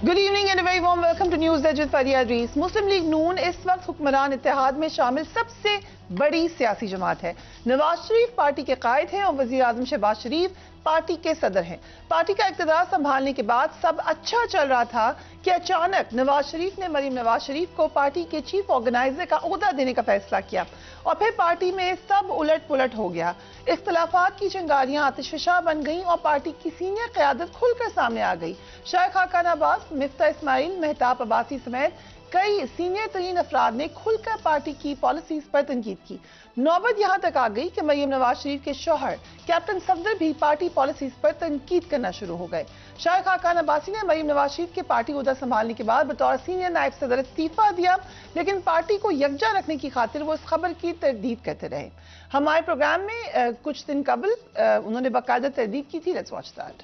Good evening and very warm welcome to news with Faria रीस। मुस्लिम लीग नून इस वक्त हुक्मरान इत्तेहाद में शामिल सबसे बड़ी सियासी जमात है। नवाज शरीफ पार्टी के कायद हैं और वजीर आजम शहबाज शरीफ पार्टी के सदर हैं। पार्टी का इक़्तिदार संभालने के बाद सब अच्छा चल रहा था कि अचानक नवाज शरीफ ने मरीम नवाज शरीफ को पार्टी के चीफ ऑर्गेनाइजर का ओहदा देने का फैसला किया और फिर पार्टी में सब उलट पुलट हो गया। इख्तलाफात की चिंगारियां आतिशफशा बन गईं और पार्टी की सीनियर क़यादत खुलकर सामने आ गई। शायख खाकान अब्बास, मिफ्ता इस्माइल, मेहताब अब्बासी समेत कई सीनियर तरीन अफराद ने खुलकर पार्टी की पॉलिसीज पर तनकीद की। नौबत यहां तक आ गई कि मरीम नवाज शरीफ के शौहर कैप्टन सफदर भी पार्टी पॉलिसीज पर तनकीद करना शुरू हो गए। शायख खाकान अब्बासी ने मरीम नवाज शरीफ के पार्टी ओहदा संभालने के बाद बतौर सीनियर नायब सदर इस्तीफा दिया, लेकिन पार्टी को यकजा रखने की खातिर वो इस खबर की तरदीद करते रहे। हमारे प्रोग्राम में कुछ दिन कबल उन्होंने बाकायदा तरदीद की थी। Let's watch that.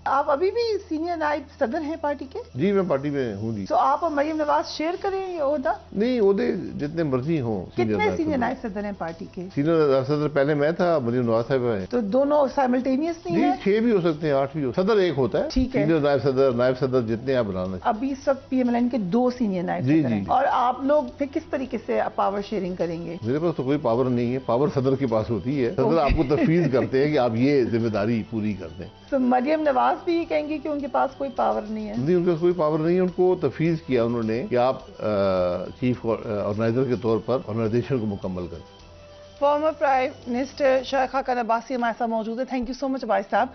आप अभी भी सीनियर नायब सदर हैं पार्टी के? जी, मैं पार्टी में हूँ जी। तो आप और मरीम नवाज शेयर करें ये ओहदा? नहीं, ओहदे जितने मर्जी हों। कितने सीनियर नायब सदर हैं पार्टी के? सीनियर नायब सदर पहले मैं था, मरीम नवाज साहब है। तो दोनों साइमल्टेनियस नहीं है? 6 भी हो सकते हैं, 8 भी हो। सदर एक होता है। ठीक है। सीनियर नायब सदर जितने आप बनाना। अभी सब पीएमएलएन के 2 सीनियर नायब सदर हैं और आप लोग फिर किस तरीके से पावर शेयरिंग करेंगे? मेरे पास तो कोई पावर नहीं है, पावर सदर के पास होती है। सदर आपको तफवीज करते हैं कि आप ये जिम्मेदारी पूरी कर दें। तो मरियम नवाज भी कहेंगे कि उनके पास कोई पावर नहीं है? नहीं, उनके पास कोई पावर नहीं है। उनको तफवीज किया उन्होंने कि आप चीफ ऑर्गेनाइजर के तौर पर ऑर्गेनाइजेशन को मुकम्मल करें। फॉर्मर प्राइम मिनिस्टर शायख खाकान अब्बासी हमारे साथ मौजूद है। Thank you so much Abbasi साहब।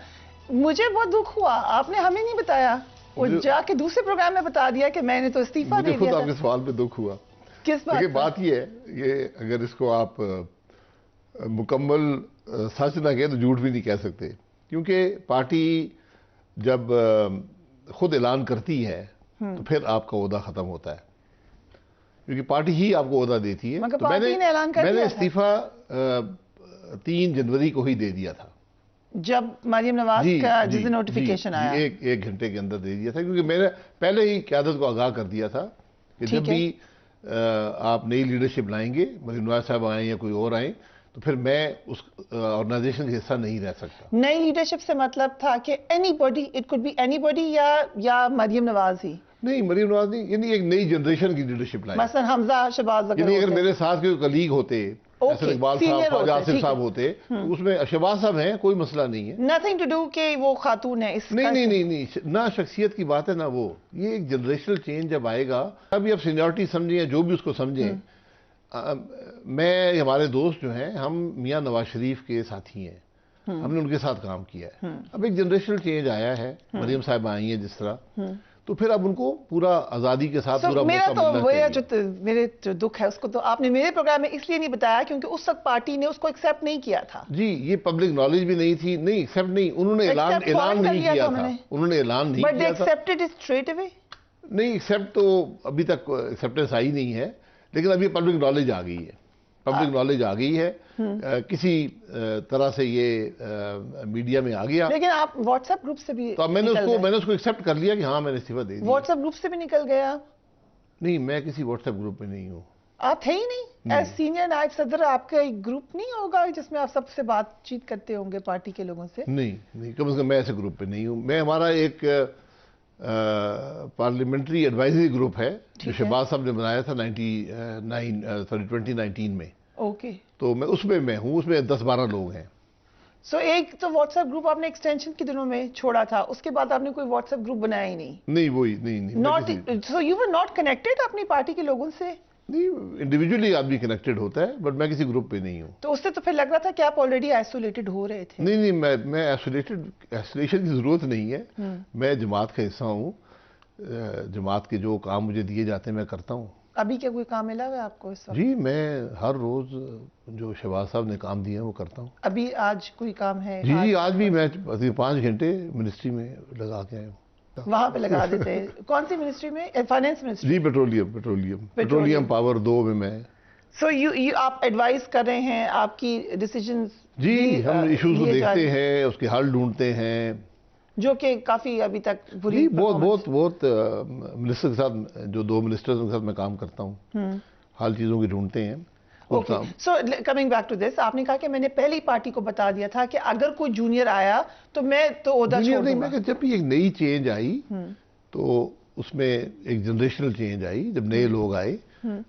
मुझे बहुत दुख हुआ, आपने हमें नहीं बताया और जाके दूसरे प्रोग्राम में बता दिया कि मैंने तो इस्तीफा दे दिया। आपके सवाल पे दुख हुआ। किस बात? बात ये है, ये अगर इसको आप मुकम्मल सच ना कहें तो झूठ भी नहीं कह सकते, क्योंकि पार्टी जब खुद ऐलान करती है तो फिर आपका ओहदा खत्म होता है, क्योंकि पार्टी ही आपको ओहदा देती है। तो मैंने इस्तीफा 3 जनवरी को ही दे दिया था, जब मरियम नवाज का जिस नोटिफिकेशन आया। एक घंटे के अंदर दे दिया था, क्योंकि मैंने पहले ही क़यादत को आगाह कर दिया था कि जब भी आप नई लीडरशिप लाएंगे, मरियम नवाज साहब आए या कोई और आए, तो फिर मैं उस ऑर्गेनाइजेशन का हिस्सा नहीं रह सकता। नई लीडरशिप से मतलब था कि anybody, it could be anybody या मरियम नवाज ही? नहीं, मरियम नवाज नहीं, यानी एक नई जनरेशन की लीडरशिप लाई। मसलन हमजा शहबाज यानी अगर मेरे साथ के कलीग होते, इकबाल साहब, आसिफ साहब होते, तो उसमें शहबाज साहब हैं, कोई मसला नहीं है। नथिंग टू डू कि वो खातून है। नहीं, ना शख्सियत की बात है ना वो। ये एक जनरेशनल चेंज जब आएगा, अभी आप सीनियरिटी समझें या जो भी उसको समझें, मैं, हमारे दोस्त जो हैं, हम मियां नवाज शरीफ के साथी हैं, हमने उनके साथ काम किया है। अब एक जनरेशनल चेंज आया है, मरियम साहब आई हैं जिस तरह, तो फिर अब उनको पूरा आज़ादी के साथ पूरा मेरा तो मेरे जो दुख है उसको तो आपने मेरे प्रोग्राम में इसलिए नहीं बताया क्योंकि उस वक्त पार्टी ने उसको एक्सेप्ट नहीं किया था। जी, ये पब्लिक नॉलेज भी नहीं थी। नहीं, एक्सेप्ट नहीं, उन्होंने ऐलान नहीं किया था। उन्होंने ऐलान नहीं किया था। Accepted it straight away? नहीं, एक्सेप्ट तो अभी तक एक्सेप्टेंस आई नहीं है, लेकिन अभी पब्लिक नॉलेज आ गई है। पब्लिक नॉलेज आ गई है, किसी तरह से ये मीडिया में आ गया। लेकिन आप व्हाट्सएप ग्रुप से भी तो मैंने उसको एक्सेप्ट कर लिया कि हाँ, मैंने इस्तीफा दे दिया। व्हाट्सएप ग्रुप से भी निकल गया? नहीं, मैं किसी व्हाट्सएप ग्रुप में नहीं हूँ। आप थे ही नहीं? एज सीनियर नायब सदर आपका एक ग्रुप नहीं होगा जिसमें आप सबसे बातचीत करते होंगे पार्टी के लोगों से? नहीं, कम से कम मैं ऐसे ग्रुप पे नहीं हूँ। मैं, हमारा एक पार्लियामेंट्री एडवाइजरी ग्रुप है जो शहबाज साहब ने बनाया था 2019 में। ओके। तो मैं उसमें हूँ, उसमें 10-12 लोग हैं। सो एक तो व्हाट्सएप ग्रुप आपने एक्सटेंशन के दिनों में छोड़ा था, उसके बाद आपने कोई व्हाट्सएप ग्रुप बनाया ही नहीं? नहीं, वही नहीं। So you were not connected अपनी पार्टी के लोगों से? नहीं, इंडिविजुअली आदमी कनेक्टेड होता है, बट मैं किसी ग्रुप पे नहीं हूँ। तो उससे तो फिर लग रहा था कि आप ऑलरेडी आइसोलेटेड हो रहे थे। नहीं, मैं आइसोलेशन की जरूरत नहीं है। मैं जमात का हिस्सा हूँ, जमात के जो काम मुझे दिए जाते हैं मैं करता हूँ। अभी क्या कोई काम मिला है आपको इस वक्त? जी, मैं हर रोज जो शहबाज साहब ने काम दिए हैं वो करता हूँ। अभी आज कोई काम है? जी, आज भी मैं 5 घंटे मिनिस्ट्री में लगा के आया हूँ। वहां पे लगा देते हैं? कौन सी मिनिस्ट्री में? Finance ministry? जी, पेट्रोलियम पावर 2 में मैं। सो आप एडवाइस कर रहे हैं, आपकी डिसीजंस? जी, हम इश्यूज को देखते हैं, उसके हल ढूंढते हैं, जो कि काफी अभी तक बुरी। बहुत मिनिस्टर के साथ, जो 2 मिनिस्टर्स के साथ मैं काम करता हूँ, हल चीजों की ढूंढते हैं। Okay, so coming back to this, आपने कहा कि मैंने पहली पार्टी को बता दिया था कि अगर कोई जूनियर आया तो मैं तो ओहदा छोड़ दूंगा। जब भी एक नई चेंज आई तो उसमें एक जनरेशनल चेंज आई, जब नए लोग आए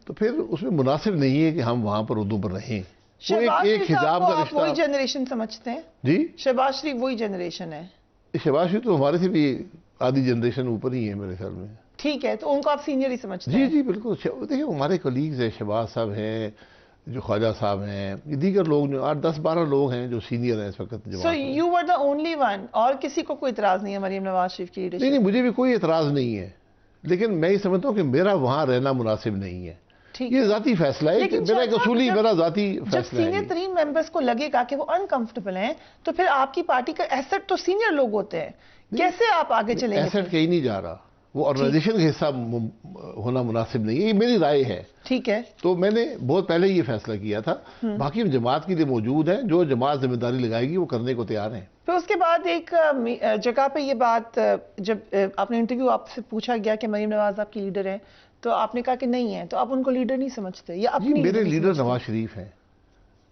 तो फिर उसमें मुनासिब नहीं है कि हम वहां पर उर्दू पर रहें। वो एक हिजाब का रिश्ता। वही जनरेशन समझते हैं जी, शहबाज शरीफ वही जनरेशन है। शहबाज शरीफ तो हमारे से भी आधी जनरेशन ऊपर ही है मेरे ख्याल में। ठीक है, तो उनको आप सीनियर ही समझते जी हैं? जी बिल्कुल। देखिए हमारे कलीग्स हैं, शहबाज साहब हैं, जो ख्वाजा साहब हैं, ये दीगर लोग जो 8-10-12 लोग हैं जो सीनियर हैं इस वक्त। So you were the only one, और किसी को कोई इतराज नहीं है मरीम नवाज शरीफ की लीडरशिप? नहीं, मुझे भी कोई एतराज नहीं है, लेकिन मैं ये समझता हूँ कि मेरा वहां रहना मुनासिब नहीं है। ये जाती फैसला है, मेरा एक असूली, मेरा जाती फैसला है। जब सीनियर 3 मेंबर्स को लगेगा कि वो अनकंफर्टेबल हैं, तो फिर आपकी पार्टी का एसेट तो सीनियर लोग होते हैं, कैसे आप आगे चलेंगे? एसेट कहीं नहीं जा रहा, वो ऑर्गेनाइजेशन का हिस्सा होना मुनासिब नहीं है, ये मेरी राय है। ठीक है, तो मैंने बहुत पहले ये फैसला किया था। बाकी हम जमात के लिए मौजूद हैं, जो जमात जिम्मेदारी लगाएगी वो करने को तैयार हैं। फिर उसके बाद एक जगह पे ये बात, जब आपने इंटरव्यू आपसे पूछा गया कि मरीम नवाज आपकी लीडर हैं, तो आपने कहा कि नहीं है, तो आप उनको लीडर नहीं समझते या अपनी? मेरे लीडर नवाज शरीफ हैं।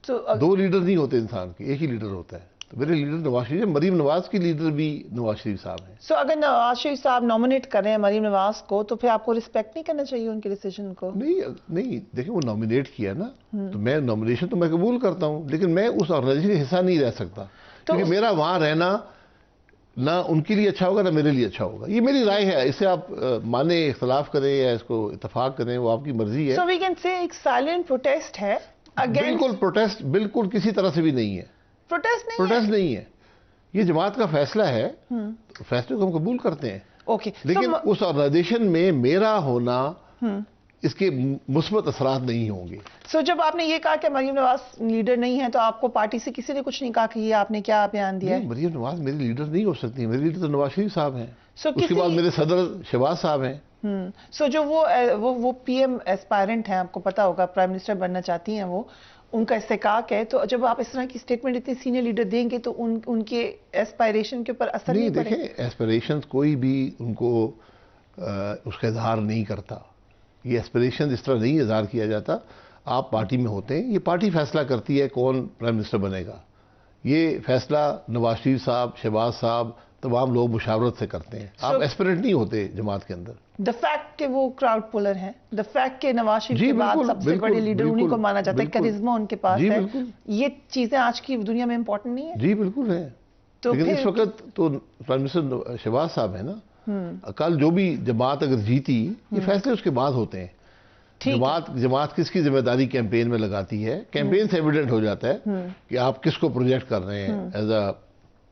तो दो लीडर नहीं होते इंसान के, एक ही लीडर होता है। तो मेरे लीडर नवाज शरीफ, मरीम नवाज की लीडर भी नवाज शरीफ साहब हैं। सो अगर नवाज शरीफ साहब नॉमिनेट कर रहे हैं मरीम नवाज को, तो फिर आपको रिस्पेक्ट नहीं करना चाहिए उनके डिसीजन को? नहीं, देखिए वो नॉमिनेट किया ना, तो मैं नॉमिनेशन तो मैं कबूल करता हूं, लेकिन मैं उस ऑर्गेनाइजेशन का हिस्सा नहीं रह सकता, क्योंकि मेरा वहां रहना ना उनके लिए अच्छा होगा ना मेरे लिए अच्छा होगा। ये मेरी राय है, इससे आप माने, इख्तलाफ करें या इसको इत्तेफाक करें, वो आपकी मर्जी है। सो वी कैन से एक साइलेंट प्रोटेस्ट है अगेंस्ट? बिल्कुल प्रोटेस्ट, बिल्कुल किसी तरह से भी नहीं है। प्रोटेस्ट नहीं है, ये जमात का फैसला है, तो फैसले को हम कबूल करते हैं। ओके, लेकिन उस ऑर्गेनाइजेशन में मेरा होना, इसके मुस्बत असरात नहीं होंगे। सो जब आपने ये कहा कि मरीम नवाज लीडर नहीं है, तो आपको पार्टी से किसी ने कुछ नहीं कहा कि ये आपने क्या बयान दिया है? मरीम नवाज मेरी लीडर नहीं हो सकती, मेरी लीडर तो नवाज शरीफ साहब हैं। उसके बाद मेरे सदर शहबाज साहब हैं। सो जो वो पीएम एस्पायरेंट हैं, आपको पता होगा प्राइम मिनिस्टर बनना चाहती हैं, वो उनका इस्तेकाक है, तो जब आप इस तरह की स्टेटमेंट इतने सीनियर लीडर देंगे तो उनके एस्पायरेशन के ऊपर असर नहीं पड़ेगा? देखें, एस्पिरेशन कोई भी उनको उसका इजहार नहीं करता। ये एस्पिरेशन इस तरह नहीं इजहार किया जाता। आप पार्टी में होते हैं, ये पार्टी फैसला करती है कौन प्राइम मिनिस्टर बनेगा। ये फैसला नवाज शरीफ साहब, शहबाज साहब, तमाम लोग मुशावरत से करते हैं। आप एस्पिरेंट नहीं होते जमात के अंदर। द फैक्ट के वो क्राउड पुलर हैं, द फैक्ट के नवाज शरीफ के बाद सबसे बड़े लीडर उन्हीं को माना जाता है, करिश्मा उनके पास है, ये चीजें आज की दुनिया में इंपॉर्टेंट नहीं है? जी बिल्कुल है। तो लेकिन इस वक्त तो प्राइम मिनिस्टर शहबाज साहब है ना। कल जो भी जमात अगर जीती, ये फैसले उसके बाद होते हैं। जमात किसकी जिम्मेदारी कैंपेन में लगाती है, कैंपेन से एविडेंट हो जाता है कि आप किसको प्रोजेक्ट कर रहे हैं एज अ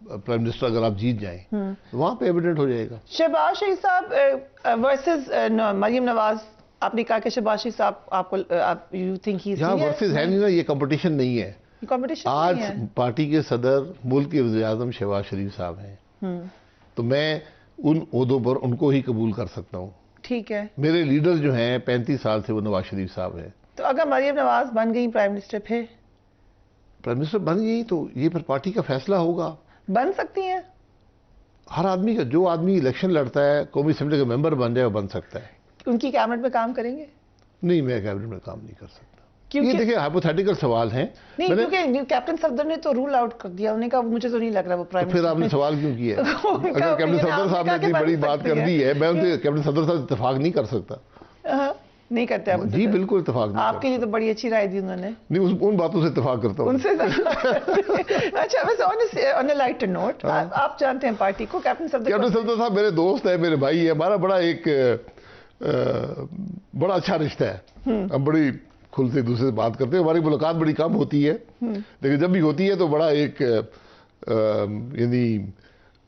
प्राइम मिनिस्टर। अगर आप जीत जाएं तो वहां पे एविडेंट हो जाएगा। शहबाज शरीफ साहब वर्सेस मरीम नवाज, आपने कहा कि शहबाज शरीफ साहब आपको यू थिंक ही यहाँ वर्सेस है नहीं ना, ये कंपटीशन नहीं है। कंपटीशन आज पार्टी के सदर, मुल्क के वज़ीर-ए-आज़म शहबाज शरीफ साहब हैं, तो मैं उन ओहदों पर उनको ही कबूल कर सकता हूँ। ठीक है, मेरे लीडर जो हैं 35 साल से, वो नवाज शरीफ साहब हैं। तो अगर मरीम नवाज बन गई प्राइम मिनिस्टर, फिर प्राइम मिनिस्टर बन गई तो ये फिर पार्टी का फैसला होगा। बन सकती हैं हर आदमी का, जो आदमी इलेक्शन लड़ता है, कौमी असेंबली का मेंबर बन जाए, वो बन सकता है। उनकी कैबिनेट में काम करेंगे? नहीं, मैं कैबिनेट में काम नहीं कर सकता। क्योंकि देखिए हाइपोथेटिकल सवाल हैं। नहीं, क्योंकि कैप्टन सफदर ने तो रूल आउट कर दिया, उन्होंने कहा मुझे तो नहीं लग रहा वो प्राइम मिनिस्टर। फिर आपने सवाल क्यों किया? अगर कैप्टन सफदर साहब ने इतनी बड़ी बात कर दी है, मैं उनसे कैप्टन सफदर साहब इत्तेफाक नहीं कर सकता। नहीं करते आप? जी बिल्कुल इत्तेफाक नहीं। आपके लिए तो बड़ी अच्छी राय दी उन्होंने। नहीं, उन बातों से इत्तेफाक करता हूँ उनसे। अच्छा, वैसे ऑन अ लाइटर नोट, आप जानते हैं पार्टी को, कैप्टन सफदर साहब मेरे दोस्त है, मेरे भाई है, हमारा बड़ा एक बड़ा अच्छा रिश्ता है। हम बड़ी खुल से एक दूसरे से बात करते हैं। हमारी मुलाकात बड़ी कम होती है, लेकिन जब भी होती है तो बड़ा एक यानी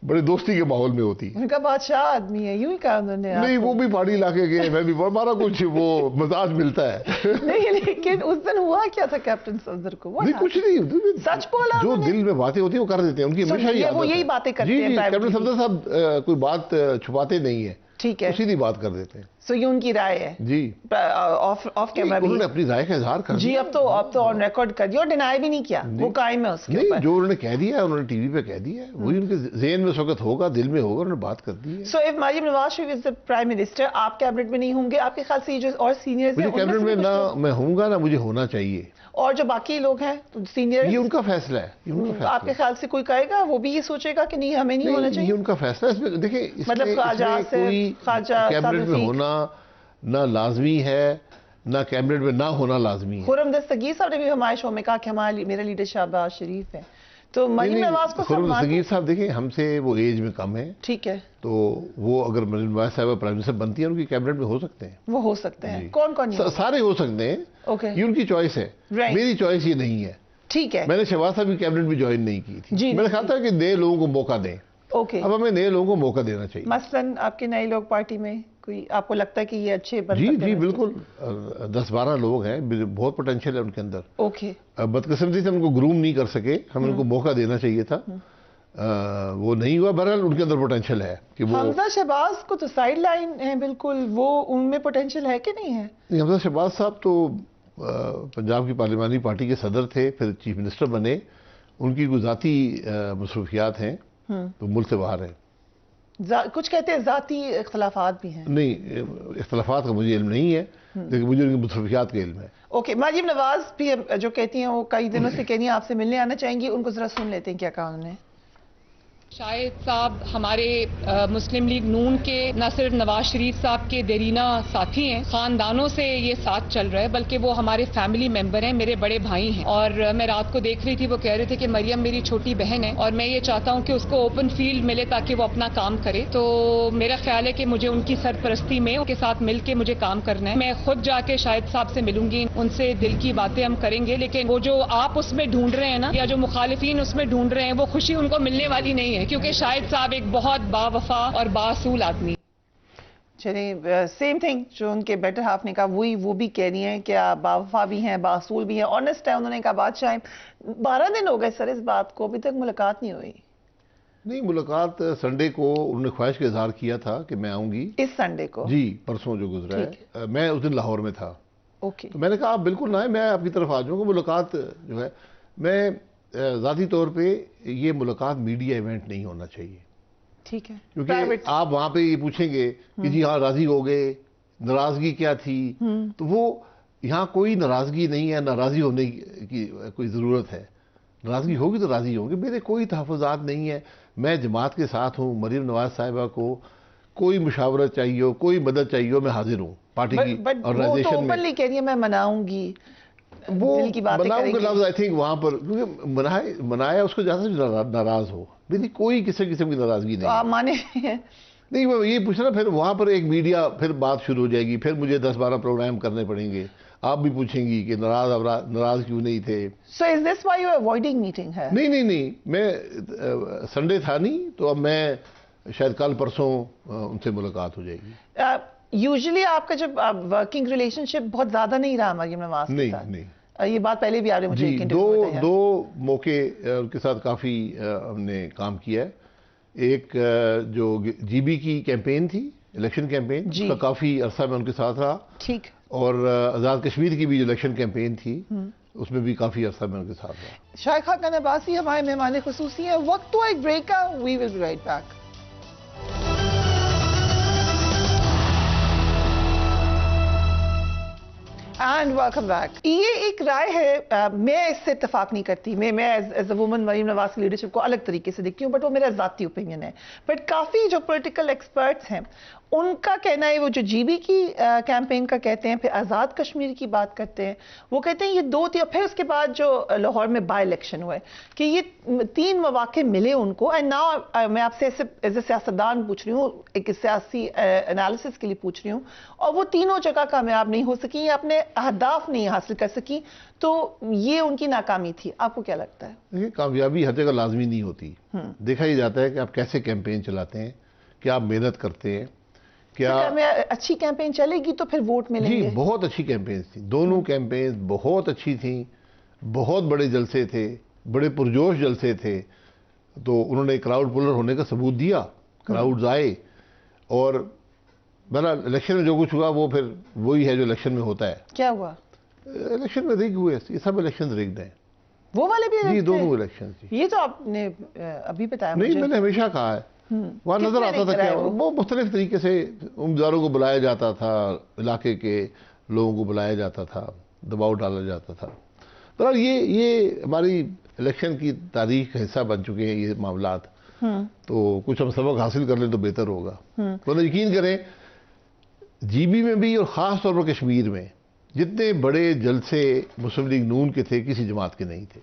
बड़े दोस्ती के माहौल में होती है। उनका बादशाह आदमी है, यूं ही कहा उन्होंने। नहीं, वो भी पहाड़ी इलाके के, मैं भी, हमारा कुछ वो मजाज मिलता है। नहीं, लेकिन उस दिन हुआ क्या था कैप्टन सफदर को? नहीं, कुछ नहीं, सच बोला। जो दिल में बातें होती है वो कर देते हैं, उनकी हमेशा वो यही बातें करते हैं। कैप्टन सफदर साहब कोई बात छुपाते नहीं है, ठीक है, सीधी बात कर देते हैं। सो ये उनकी राय है जी, ऑफ कैमरा भी उन्होंने अपनी राय का इजहार कर जी। अब तो ऑन रिकॉर्ड कर दिया और डिनाई भी नहीं किया, वो कायम है उसके ऊपर। जो उन्होंने कह दिया है, उन्होंने टीवी पे कह दिया है, वही उनके ज़हन में उस वक्त होगा, दिल में होगा, उन्होंने बात कर दी है। So if Maryam Nawaz Sharif is the prime minister, आप कैबिनेट में नहीं होंगे, आपके ख्याल से जो और सीनियर्स हैं, कैबिनेट में ना मैं होऊंगा ना मुझे होना चाहिए, और जो बाकी लोग हैं सीनियर, ये उनका फैसला है। ये उनका फैसला आपके ख्याल से कोई कहेगा वो भी ये सोचेगा कि नहीं हमें नहीं होना चाहिए? ये उनका फैसला है। इसमें देखिए, मतलब ख्वाजा से कैबिनेट में होना ना लाजमी है, ना कैबिनेट में ना होना लाजमी है। खुर्रम दस्तगीर साहब ने भी हमारे शो में कहा कि मेरा लीडर शहबाज शरीफ है, तो मरीम नवाज को खुर्रम दस्तगीर साहब देखें हमसे वो एज में कम है, ठीक है, तो वो अगर मरीम नवाज साहब प्राइम मिनिस्टर बनती है उनकी कैबिनेट में हो सकते हैं, वो हो सकते हैं। कौन कौन सारे हो सकते हैं, ओके, ये उनकी चॉइस है, मेरी चॉइस ये नहीं है। ठीक है, मैंने शहबाज साहब की कैबिनेट भी ज्वाइन नहीं की थी, मैंने कहा था कि नए लोगों को मौका दें। ओके, अब हमें नए लोगों को मौका देना चाहिए। मसलन आपके नए लोग पार्टी में कोई आपको लगता है कि ये अच्छे बन जी सकते जी हैं? बिल्कुल 10-12 लोग हैं, बहुत पोटेंशियल है उनके अंदर। ओके, बदकिस्मती से उनको ग्रूम नहीं कर सके, हमें उनको मौका देना चाहिए था, वो नहीं हुआ। बहरहाल उनके अंदर पोटेंशियल है कि वो। हमजा शहबाज को तो साइड लाइन है बिल्कुल, वो उनमें पोटेंशियल है कि नहीं है? हमजा शहबाज साहब तो पंजाब की पार्लिमानी पार्टी के सदर थे, फिर चीफ मिनिस्टर बने, उनकी कोई ज़ाती मसरूफियात हैं तो मुल्क से बाहर है। कुछ कहते हैं ज़ाती इख्तलाफात भी हैं। नहीं, इख्तलाफात का मुझे इल्म नहीं है, लेकिन मुझे उनकी मसरूफियात का इल्म है। ओके, मरीम नवाज भी जो कहती हैं वो कई दिनों से कह रही हैं आपसे मिलने आना चाहेंगी, उनको जरा सुन लेते हैं क्या कहा उन्होंने। शाहिद साहब हमारे मुस्लिम लीग नून के न सिर्फ नवाज शरीफ साहब के देरीना साथी हैं, खानदानों से ये साथ चल रहा है, बल्कि वो हमारे फैमिली मेंबर हैं, मेरे बड़े भाई हैं। और मैं रात को देख रही थी, वो कह रहे थे कि मरियम मेरी छोटी बहन है और मैं ये चाहता हूँ कि उसको ओपन फील्ड मिले ताकि वो अपना काम करे। तो मेरा ख्याल है कि मुझे उनकी सरपरस्ती में उनके साथ मिल के मुझे काम करना है। मैं खुद जाके शाहिद साहब से मिलूंगी, उनसे दिल की बातें हम करेंगे, लेकिन वो जो आप उसमें ढूंढ रहे हैं ना, या जो मुखालिफिन उसमें ढूंढ रहे हैं, वो खुशी उनको मिलने वाली नहीं है, क्योंकि शाहिद साहब एक बहुत बावफा और बासूल आदमी। चलिए, सेम थिंग जो उनके बेटर हाफ ने कहा वही वो भी कह रही हैं कि आप बावफा भी हैं, बासूल भी हैं, ऑनेस्ट है। उन्होंने कहा बादशाह 12 दिन हो गए सर इस बात को, अभी तक मुलाकात नहीं हुई। नहीं, मुलाकात संडे को उन्होंने ख्वाहिश का इजहार किया था कि मैं आऊंगी, इस संडे को जी, परसों जो गुजरा है, मैं उस दिन लाहौर में था। ओके, तो मैंने कहा आप बिल्कुल ना आए, मैं आपकी तरफ आ जाऊंगा। मुलाकात जो है, मैं ज़ाती तौर पे ये मुलाकात मीडिया इवेंट नहीं होना चाहिए, ठीक है, क्योंकि आप वहां पे ये पूछेंगे कि जी हाँ राजी हो गए, नाराजगी क्या थी, तो वो यहाँ कोई नाराजगी नहीं है, नाराजी होने की कोई ज़रूरत है। नाराजगी होगी तो राजी होंगे, मेरे कोई तहफ़्फ़ुज़ात नहीं है, मैं जमात के साथ हूँ। मरीम नवाज साहिबा को कोई मुशावरत चाहिए हो, कोई मदद चाहिए हो, मैं हाजिर हूँ पार्टी की ऑर्गेनाइजेशन में। ओपनली कह रही है मैं मनाऊंगी, वो मनाऊंगा लफ्ज़ आई थिंक वहां पर, क्योंकि मनाया उसको ज्यादा से नाराज हो, मेरी कोई किसी किस्म की नाराजगी नहीं। आप माने नहीं, मैं ये पूछ रहा, फिर वहां पर एक मीडिया फिर बात शुरू हो जाएगी, फिर मुझे 10-12 प्रोग्राम करने पड़ेंगे, आप भी पूछेंगी कि नाराज क्यों नहीं थे। So is this why you are avoiding meeting है? नहीं, मैं संडे था नहीं, तो अब मैं शायद कल परसों उनसे मुलाकात हो जाएगी। यूजुअली आपका जब वर्किंग रिलेशनशिप बहुत ज्यादा नहीं रहा मरीम नवाज के साथ? नहीं, ये बात पहले भी आ रही मुझे। जी, दो मौके उनके साथ काफी हमने काम किया है। एक जो जीबी की कैंपेन थी, इलेक्शन कैंपेन, उसका काफी अरसा में उनके साथ रहा, ठीक। और आजाद कश्मीर की भी जो इलेक्शन कैंपेन थी उसमें भी काफी अरसा में उनके साथ रहा। शाइख खान अब्बासी हमारे मेहमान खुसूसी हैं। वक्त तो एक ब्रेक का, we will be right back. And welcome back. ये एक राय है, मैं इससे इत्तेफाक नहीं करती, मैं as a woman Maryam Nawaz की लीडरशिप को अलग तरीके से देखती हूँ, बट वो मेरा ज़ाती ओपिनियन है। बट काफ़ी जो पॉलिटिकल एक्सपर्ट्स हैं उनका कहना है, वो जो जीबी की कैंपेन का कहते हैं, फिर आज़ाद कश्मीर की बात करते हैं, वो कहते हैं ये दो थी, फिर उसके बाद जो लाहौर में बाई इलेक्शन हुआ है, कि ये 3 मौके मिले उनको। एंड नाउ मैं आपसे ऐसे एज ए सियासतदान पूछ रही हूँ, एक सियासी एनालिसिस के लिए पूछ रही हूँ, और वो तीनों जगह कामयाब नहीं हो सकी, अपने अहदाफ नहीं हासिल कर सकी, तो ये उनकी नाकामी थी। आपको क्या लगता है? देखिए, कामयाबी हर जगह लाजमी नहीं होती। देखा ही जाता है कि आप कैसे कैंपेन चलाते हैं, क्या आप मेहनत करते हैं, क्या अच्छी कैंपेन चलेगी तो फिर वोट मिलेंगे। जी, बहुत अच्छी कैंपेन थी, दोनों कैंपेन बहुत अच्छी थी, बहुत बड़े जलसे थे, बड़े पुरजोश जलसे थे। तो उन्होंने क्राउड पुलर होने का सबूत दिया, क्राउड्स आए, और बहरहाल इलेक्शन में जो कुछ हुआ वो फिर वही है जो इलेक्शन में होता है। क्या हुआ? इलेक्शन में रिग हुए, ये सब इलेक्शन रिग्ड हैं। वो वाले भी जी, दोनों इलेक्शन थी। ये तो आपने अभी बताया नहीं, मैंने हमेशा कहा है, वहाँ नजर आता था क्या वो मुख्तलिफ तरीके से उम्मीदवारों को बुलाया जाता था, इलाके के लोगों को बुलाया जाता था, दबाव डाला जाता था। तो ये हमारी इलेक्शन की तारीख का हिस्सा बन चुके हैं ये मामलात। तो कुछ हम सबक हासिल कर लें तो बेहतर होगा। तो यकीन करें, जीबी में भी और ख़ास तौर पर कश्मीर में जितने बड़े जलसे मुस्लिम लीग नून के थे, किसी जमात के नहीं थे।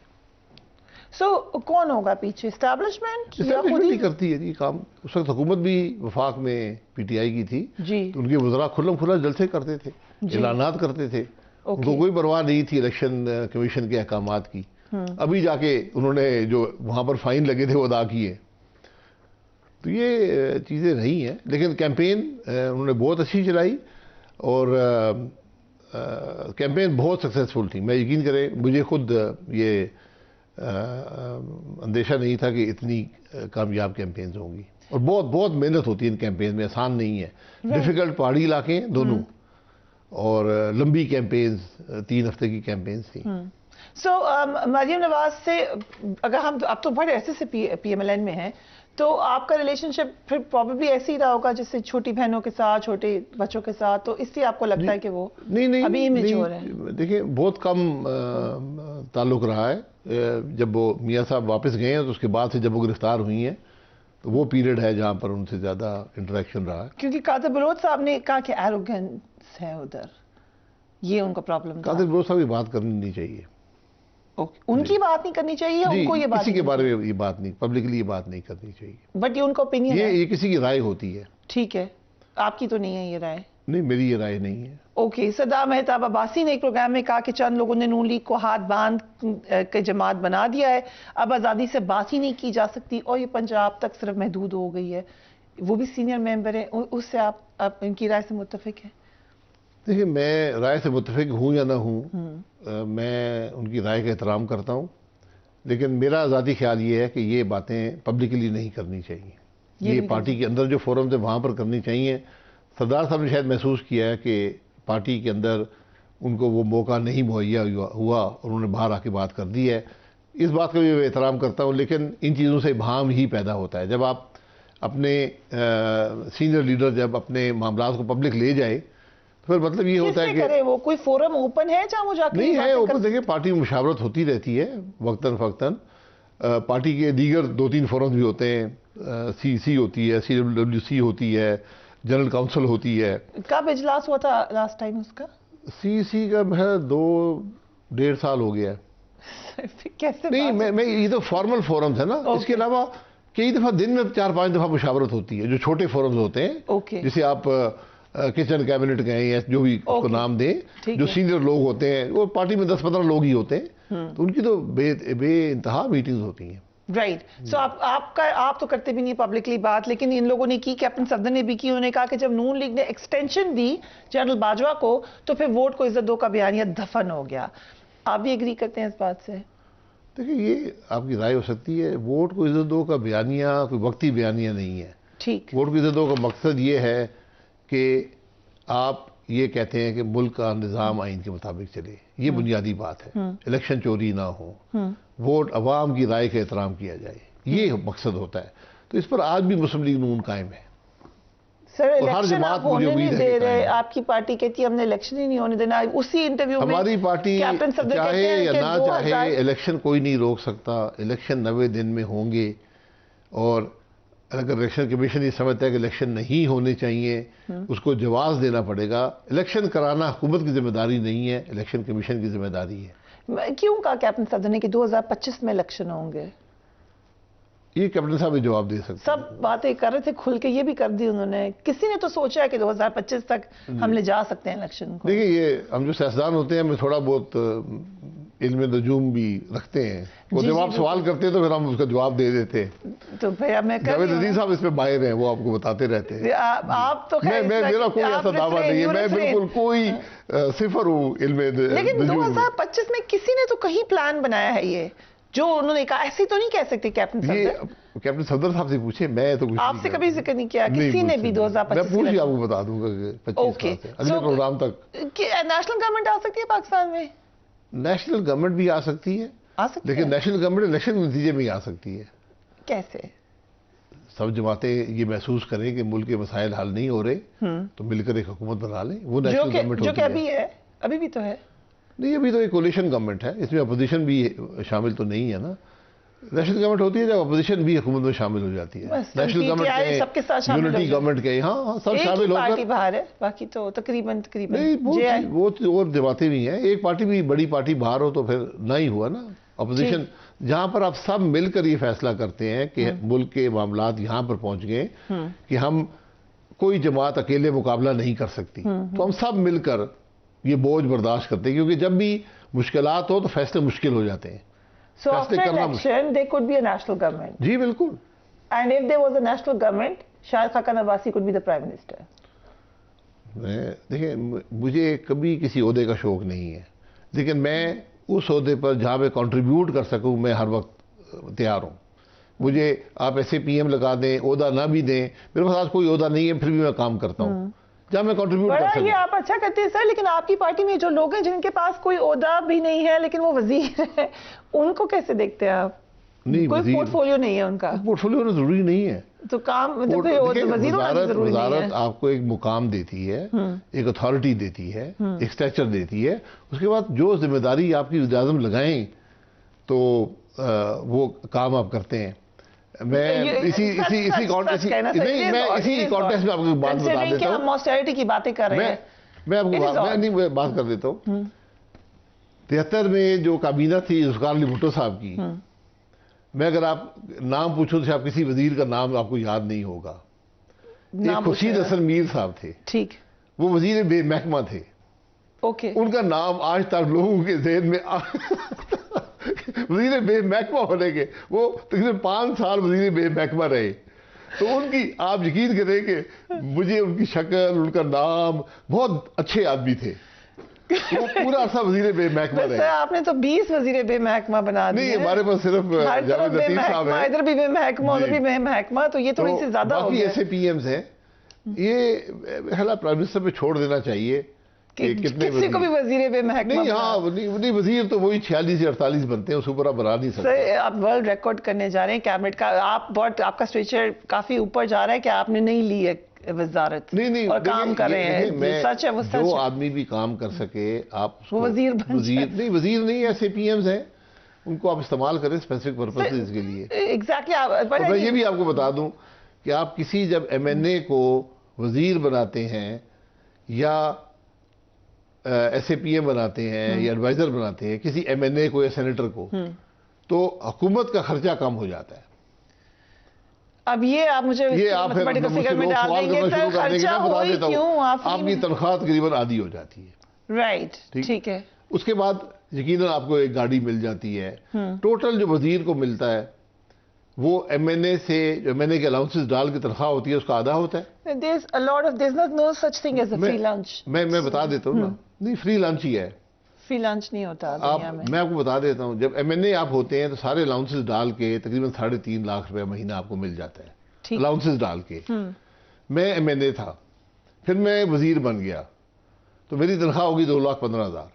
कौन होगा पीछे? एस्टैब्लिशमेंट ही करती है जी काम। उस वक्त हुकूमत भी वफाक में पीटीआई की थी जी, तो उनके वज़रा खुल्लम खुला जलसे करते थे, ऐलानात करते थे। उनको कोई परवाह नहीं थी इलेक्शन कमीशन के अहकामात की। अभी जाके उन्होंने जो वहाँ पर फाइन लगे थे वो अदा किए। तो ये चीज़ें रही हैं, लेकिन कैंपेन उन्होंने बहुत अच्छी चलाई और कैंपेन बहुत सक्सेसफुल थी। मैं यकीन करें, मुझे खुद ये अंदेशा नहीं था कि इतनी कामयाब कैंपेन्स होंगी। और बहुत बहुत मेहनत होती है इन कैंपेन में, आसान नहीं है। डिफ़िकल्ट पहाड़ी इलाके हैं दोनों, और लंबी कैंपेन्स, 3 हफ्ते की कैंपेन्स थी। मरियम नवाज से अगर हम, आप तो बड़े ऐसे से पीएमएलएन में हैं, तो आपका रिलेशनशिप फिर प्रॉब्लली ऐसे ही रहा होगा जैसे छोटी बहनों के साथ, छोटे बच्चों के साथ, तो इसलिए आपको लगता है कि वो नहीं अभी इमेच्योर है? देखिए, बहुत कम ताल्लुक रहा है। जब वो मियाँ साहब वापस गए हैं तो उसके बाद से जब वो गिरफ्तार हुई हैं तो वो पीरियड है जहाँ पर उनसे ज़्यादा इंटरेक्शन रहा है। क्योंकि कादिर बलोच साहब ने कहा कि एरोगेंस है उधर, ये उनका प्रॉब्लम था। कादिर बलोच साहब की बात करनी नहीं चाहिए। उनकी बात नहीं करनी चाहिए, उनको ये बात, किसी के बारे में ये बात नहीं, पब्लिकली ये बात नहीं करनी चाहिए। बट ये उनका ओपिनियन है, ये किसी की राय होती है। ठीक है, आपकी तो नहीं है ये राय? नहीं, मेरी ये राय नहीं है। ओके। सदा मेहताब अब्बासी ने एक प्रोग्राम में कहा कि चंद लोगों ने नून लीग को हाथ बांध के जमात बना दिया है, अब आज़ादी से बात ही नहीं की जा सकती और ये पंजाब तक सिर्फ महदूद हो गई है। वो भी सीनियर मेंबर है, उससे आप इनकी राय से मुत्तफिक हैं? देखिए, मैं राय से मुत्तफिक हूँ या ना हूँ, मैं उनकी राय का एहतराम करता हूँ, लेकिन मेरा ज़ाती ख्याल ये है कि ये बातें पब्लिकली नहीं करनी चाहिए। ये पार्टी के अंदर जो फोरम थे वहाँ पर करनी चाहिए। सरदार साहब ने शायद महसूस किया है कि पार्टी के अंदर उनको वो मौका नहीं मुहैया हुआ और उन्होंने बाहर आके बात कर दी है। इस बात का भी मैं एहतराम करता हूँ, लेकिन इन चीज़ों से भाम ही पैदा होता है। जब आप अपने सीनियर लीडर जब अपने मामलात को पब्लिक ले जाए तो फिर मतलब ये होता है कि वो कोई फोरम ओपन है जहाँ वो जाकर नहीं है ओपन। देखिए, पार्टी में मुशावरत होती रहती है वक्तन फ़क्तन। पार्टी के दीगर 2-3 फोरम्स भी होते हैं, CC होती है, CWC होती है, जनरल काउंसिल होती है। कब इजलास हुआ था लास्ट टाइम उसका? CC का है 2-1.5 साल हो गया है। कैसे? नहीं, मैं ये तो फॉर्मल फोरम्स है ना। इसके अलावा कई दफ़ा दिन में 4-5 दफ़ा मुशावरत होती है, जो छोटे फोरम्स होते हैं, जिसे आप किचन कैबिनेट गए या जो भी उसको नाम दें, जो सीनियर लोग होते हैं, वो पार्टी में 10-15 लोग ही होते हैं, तो उनकी तो बेइंतहा मीटिंग्स होती हैं। राइट। सो आप तो करते भी नहीं पब्लिकली बात, लेकिन इन लोगों ने की, कैप्टन सफदर ने भी की। उन्होंने कहा कि जब नून लीग ने एक्सटेंशन दी जनरल बाजवा को तो फिर वोट को इज्जत दो का बयानिया दफन हो गया। आप भी एग्री करते हैं इस बात से? देखिए, ये आपकी राय हो सकती है। वोट को इज्जत दो का बयानिया कोई वक्ती बयानिया नहीं है। ठीक। वोट को इज्जत दो का मकसद ये है कि आप ये कहते हैं कि मुल्क का निज़ाम आइन के मुताबिक चले, ये बुनियादी बात है। इलेक्शन चोरी ना हो, वोट अवाम की राय का एहतराम किया जाए, ये मकसद होता है। तो इस पर आज भी मुस्लिम लीग नून कायम है। सर, इलेक्शन आप होने नहीं दे रहे, आपकी पार्टी कहती है हमने इलेक्शन ही नहीं होने देना। उसी इंटरव्यू में हमारी पार्टी चाहे या ना चाहे इलेक्शन कोई नहीं रोक सकता। इलेक्शन 90 दिन में होंगे, और अगर इलेक्शन कमीशन ये समझता है कि इलेक्शन नहीं होने चाहिए, उसको जवाब देना पड़ेगा। इलेक्शन कराना हुकूमत की जिम्मेदारी नहीं है, इलेक्शन कमीशन की जिम्मेदारी है। क्यों कहा कैप्टन सफदर ने कि 2025 में इलेक्शन होंगे? ये कैप्टन साहब भी जवाब दे सकते हैं। सब बातें कर रहे थे खुल के, ये भी कर दी उन्होंने। किसी ने तो सोचा है कि 2025 तक हम ले जा सकते हैं इलेक्शन को। देखिए, ये हम जो सियासतदान होते हैं, हमें थोड़ा बहुत इल्म नजूम भी रखते हैं। वो जब आप सवाल करते हैं तो फिर हम उसका जवाब दे देते हैं। तो भैया मैं जावेद अजीज साहब इसमें माहिर हैं, वो आपको बताते रहते हैं। आप तो मेरा कोई ऐसा दावा नहीं है, मैं बिल्कुल कोई सिफर हूँ इल्म। लेकिन 2025 में किसी ने तो कहीं प्लान बनाया है, ये जो उन्होंने कहा। ऐसे तो नहीं कह सकते कैप्टन सफदर। कैप्टन सफदर साहब से पूछे, मैं तो आपसे कभी जिक्र नहीं किया किसी ने भी 2025। मैं पूछ आपको बता दूंगा 25 से अगले प्रोग्राम तक। नेशनल गवर्नमेंट आ सकती है पाकिस्तान में? नेशनल गवर्नमेंट भी आ सकती है, लेकिन नेशनल गवर्नमेंट इलेक्शन के नतीजे में ही आ सकती है। कैसे? सब जमातें ये महसूस करें कि मुल्क के मसाइल हल नहीं हो रहे, तो मिलकर एक हुकूमत बना लें। वो नेशनल गवर्नमेंट जो कि अभी है, अभी भी तो है। नहीं, अभी तो एक कोलिशन गवर्नमेंट है, इसमें अपोजिशन भी शामिल तो नहीं है ना। नेशनल गवर्नमेंट होती है जब अपोजिशन भी हुकूमत में शामिल हो जाती है। नेशनल गवर्नमेंट सबके साथ शामिल, यूनिटी गवर्नमेंट के, हाँ सब शामिल होकर। पार्टी बाहर है, बाकी तो तकरीबन नहीं, वो और जमातें भी हैं। एक पार्टी भी, बड़ी पार्टी बाहर हो तो फिर ना ही हुआ ना अपोजिशन। जहां पर आप सब मिलकर ये फैसला करते हैं कि मुल्क के मामलात यहां पर पहुंच गए कि हम कोई जमात अकेले मुकाबला नहीं कर सकती, तो हम सब मिलकर ये बोझ बर्दाश्त करते हैं, क्योंकि जब भी मुश्किलात हो तो फैसले मुश्किल हो जाते हैं। So after election, there could be a national government. जी बिल्कुल। And if there was a national government, शायद खाका नवासी could be the prime minister. देखिए, मुझे कभी किसी ओहदे का शौक नहीं है, लेकिन मैं उस ओहदे पर जहाँ पे कंट्रीब्यूट कर सकूँ मैं हर वक्त तैयार हूँ। मुझे आप ऐसे पीएम लगा दें, ओहदा ना भी दें, मेरे पास आज कोई ओहदा नहीं है, फिर भी मैं काम करता हूँ जहाँ मैं कंट्रीब्यूट कर सकूँ। ये आप अच्छा करते हैं सर, लेकिन आपकी पार्टी में जो लोग हैं जिनके पास कोई ओहदा भी नहीं है लेकिन वो वजीर है, उनको कैसे देखते हैं आप? नहीं, कोई पोर्टफोलियो नहीं है उनका। पोर्टफोलियो होना जरूरी नहीं है, तो काम वजारत आपको एक मुकाम देती है, एक अथॉरिटी देती है, एक स्ट्रक्चर देती है, उसके बाद जो जिम्मेदारी आपकी वज़ीर-ए-आज़म लगाएं तो वो काम आप करते हैं। मैं इसी कॉन्टेक्स्ट में आपको बात बता देता हूँ। हम ऑस्टेरिटी की बातें कर रहे हैं, मैं आपको बात कर देता हूँ। 73 में जो काबीना थी जुल्फ़िकार अली भुट्टो साहब की, मैं अगर आप नाम पूछूं तो आप किसी वजीर का नाम आपको याद नहीं होगा। एक खुर्शीद हसन मीर साहब थे, ठीक, वो वजीर बेमहकमा थे। ओके, उनका नाम आज तक लोगों के ज़हन में वजीर बेमहकमा होने के, वो तकरीबन 5 साल वजीर बेमहकमा रहे, तो उनकी आप यकीन करें कि मुझे उनकी शक्ल, उनका नाम, बहुत अच्छे आदमी थे, वो पूरा अरसा वजीर बेमहकमा रहे। आपने तो 20 वजीर बेमहकमा बना दिए। नहीं, हमारे पास सिर्फ जावेद लतीफ साहब हैं, इधर भी बेमहकमा, उधर भी बेमहकमा, तो ये थोड़ी सी ज्यादा हो गया। बाकी ऐसे पीएम्स हैं, ये प्राइम मिनिस्टर पे छोड़ देना चाहिए कि किसी को भी वजीर बेमहकमा नहीं। हाँ, नहीं, वजीर तो वही 46 या 48 बनते हैं, उसके ऊपर बना नहीं सकते। आप वर्ल्ड रिकॉर्ड करने जा रहे हैं कैबिनेट का, आप बहुत, आपका स्ट्रेचर काफी ऊपर जा रहा है कि आपने नहीं ली है वजारत। नहीं, और काम कर रहे हैं, सच है वो, सच जो आदमी भी काम कर सके आप वो वजीर वजीर नहीं, ऐसे पीएम्स हैं, उनको आप इस्तेमाल करें स्पेसिफिक पर्पसेस के लिए। एग्जैक्टली। मैं ये भी आपको बता दूं कि आप किसी जब एमएनए को वजीर बनाते हैं या ऐसे पीएम बनाते हैं या एडवाइजर बनाते हैं किसी एमएनए को या सेनेटर को, तो हुकूमत का खर्चा कम हो जाता है। अब ये आप मुझे फिगर में डाल देंगे तो खर्चा हो ही क्यों, आपकी तनख्वाह तकरीबन आधी हो जाती है। राइट, ठीक है। उसके बाद यकीनन आपको एक गाड़ी मिल जाती है। टोटल जो वजीर को मिलता है वो एमएनए से, जो एमएनए के अलाउंसेस डाल की तनख्वाह होती है, उसका आधा होता है। मैं बता देता हूँ ना, नहीं, फ्री लंच ही है, फ्री लंच नहीं होता दुनिया में। मैं आपको बता देता हूँ, जब एमएनए आप होते हैं तो सारे अलाउंसेस डाल के तकरीबन 3.5 लाख रुपए महीना आपको मिल जाता है, अलाउंसेस डाल के। मैं एमएनए था, फिर मैं वजीर बन गया, तो मेरी तनख्वाह होगी 2,15,000।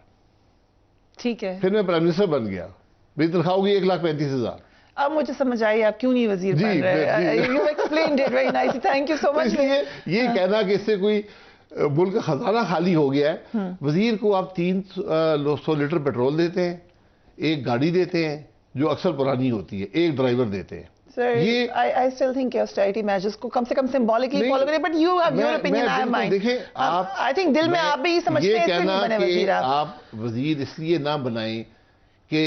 ठीक है। फिर मैं प्राइम मिनिस्टर बन गया, मेरी तनख्वाह होगी 1,35,000। अब मुझे समझ आई आप क्यों नहीं वजीर बन रहे। You explained it very nicely. Thank you so much. इसलिए ये कहना कि इससे कोई मुल्क का खजाना खाली हो गया है, वजीर को आप 300 लीटर पेट्रोल देते हैं, एक गाड़ी देते हैं जो अक्सर पुरानी होती है, एक ड्राइवर देते हैं। ये I still think austerity measures को कम से कम symbolically follow करें, but you have your opinion, I have mine. देखिए, आप I think दिल में आप भी समझते हैं, इसलिए बने वजीर आप वजीर इसलिए ना बनाएं कि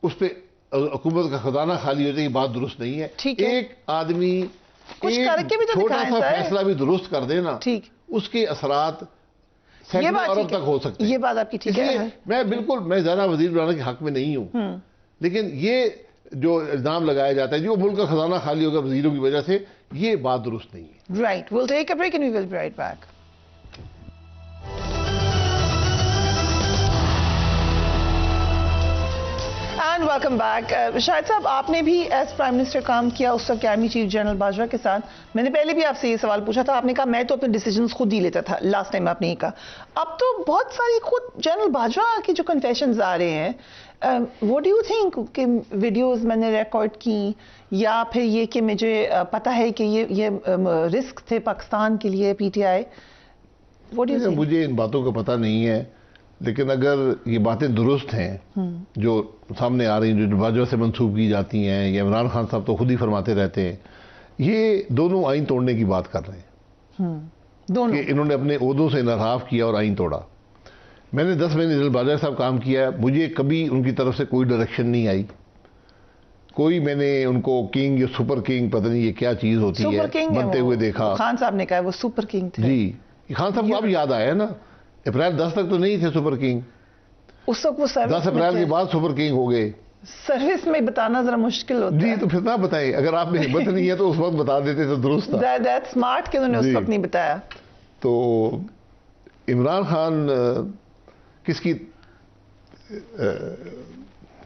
उस पे हुकूमत का खजाना खाली हो जाए, बात दुरुस्त नहीं है। एक आदमी कुछ करके भी तो छोटा सा फैसला भी दुरुस्त कर देना, ठीक, उसके असरात सैकड़ों अरब तक हो सकते हैं। ये बात आपकी ठीक है। मैं ज्यादा वजीर बनाने के हक में नहीं हूँ, लेकिन ये जो इल्जाम लगाया जाता है जो मुल्क का खजाना खाली होगा वजीरों की वजह से, ये बात दुरुस्त नहीं है। Right, will take a break and we will be right back. And welcome back. Shahid साहब, आपने भी एज प्राइम मिनिस्टर काम किया उस वक्त आर्मी चीफ जनरल बाजवा के साथ। मैंने पहले भी आपसे ये सवाल पूछा था, आपने कहा मैं तो अपने डिसीजंस खुद ही लेता था, लास्ट टाइम आपने ये कहा। अब तो बहुत सारी खुद जनरल बाजवा की जो कन्फेशंस आ रहे हैं, व्हाट डू यू थिंक कि वीडियोस मैंने रिकॉर्ड की, या फिर ये कि मुझे पता है कि ये रिस्क थे पाकिस्तान के लिए PTI, what do you think? मुझे इन बातों का पता नहीं है, लेकिन अगर ये बातें दुरुस्त हैं जो सामने आ रही हैं, जो बाजवा से मंसूब की जाती हैं, या इमरान खान साहब तो खुद ही फरमाते रहते हैं, ये दोनों आइन तोड़ने की बात कर रहे हैं। दोनों कि इन्होंने अपने ओहदों से इनहराफ किया और आइन तोड़ा। मैंने 10 महीने जनरल बाजवा साहब काम किया, मुझे कभी उनकी तरफ से कोई डायरेक्शन नहीं आई, कोई मैंने उनको किंग या सुपर किंग, पता नहीं ये क्या चीज होती है, बनते हुए देखा। खान साहब ने कहा वो सुपर किंग थे। जी, खान साहब को अब याद आया ना, अप्रैल 10 तक तो नहीं थे सुपर किंग, उस वक्त वो 10 अप्रैल के बाद सुपर किंग हो गए। सर्विस में बताना जरा मुश्किल होता है। जी, तो फिर ना बताएं, अगर आप में हिम्मत नहीं है तो उस वक्त बता देते तो दुरुस्त था। दैट स्मार्ट कि उन्होंने उस वक्त नहीं बताया। तो इमरान खान किसकी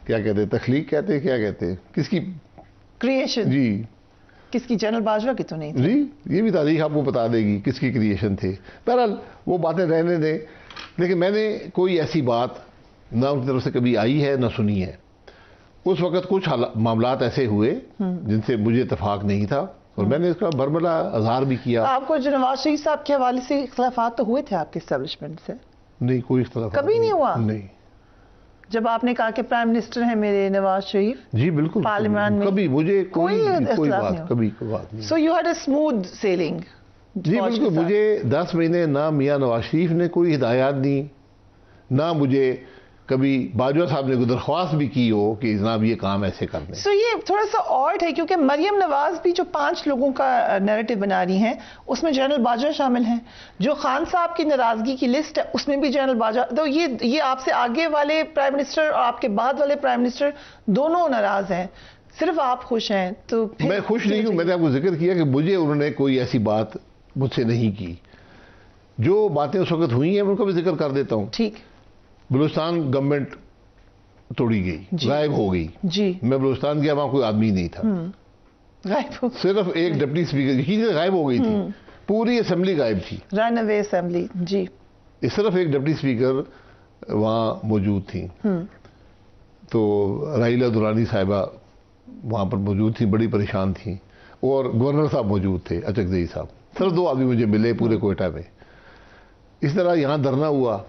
क्या कहते हैं, तख्लीक कहते हैं, क्या कहते हैं, किसकी क्रिएशन? जी, किसकी? जनरल बाजवा की तो नहीं थी। जी, ये भी तारीख आपको बता देगी किसकी क्रिएशन थे। बहरहाल वो बातें रहने दें, लेकिन मैंने कोई ऐसी बात ना उनकी तरफ से कभी आई है ना सुनी है। उस वक्त कुछ मामलात ऐसे हुए जिनसे मुझे इत्तेफाक नहीं था और मैंने इसका बरमला अजहार भी किया। आपको जो नवाज शरीफ साहब के हवाले से इख्तिलाफात तो हुए थे आपके एस्टेब्लिशमेंट से? नहीं, कोई इख्तिलाफ कभी नहीं हुआ? नहीं। जब आपने कहा कि प्राइम मिनिस्टर है मेरे नवाज शरीफ, जी बिल्कुल, पार्लियामेंट में कभी मुझे कोई बात, कभी कोई बात नहीं। So you had a smooth sailing? जी बिल्कुल, मुझे 10 महीने ना मियां नवाज शरीफ ने कोई हिदायत दी, ना मुझे कभी बाजवा साहब ने कोई दरख्वास्त भी की हो कि जनाब ये काम ऐसे कर दें। सो ये थोड़ा सा ऑड है क्योंकि मरियम नवाज भी जो 5 लोगों का नैरेटिव बना रही हैं उसमें जनरल बाजवा शामिल हैं। जो खान साहब की नाराजगी की लिस्ट है उसमें भी जनरल बाजवा, तो ये आपसे आगे वाले प्राइम मिनिस्टर और आपके बाद वाले प्राइम मिनिस्टर दोनों नाराज हैं, सिर्फ आप खुश हैं। तो मैं खुश नहीं हूं। मैंने आपको जिक्र किया कि मुझे उन्होंने कोई ऐसी बात मुझसे नहीं की। जो बातें उस वक्त हुई हैं उनका भी जिक्र कर देता हूं। ठीक। बलूचिस्तान गवर्नमेंट तोड़ी गई, गायब हो गई। जी, मैं बलूचिस्तान गया, वहां कोई आदमी नहीं था, गायब हो, सिर्फ एक डिप्टी स्पीकर ही गायब हो गई थी, पूरी असेंबली गायब थी, रन अवे असेंबली। जी, सिर्फ एक डिप्टी स्पीकर वहां मौजूद थी। तो राइला दुरानी साहिबा वहां पर मौजूद थी, बड़ी परेशान थी, और गवर्नर साहब मौजूद थे, अचकजई साहब। सिर्फ 2 आदमी मुझे मिले पूरे कोयटा में। इस तरह यहाँ धरना हुआ,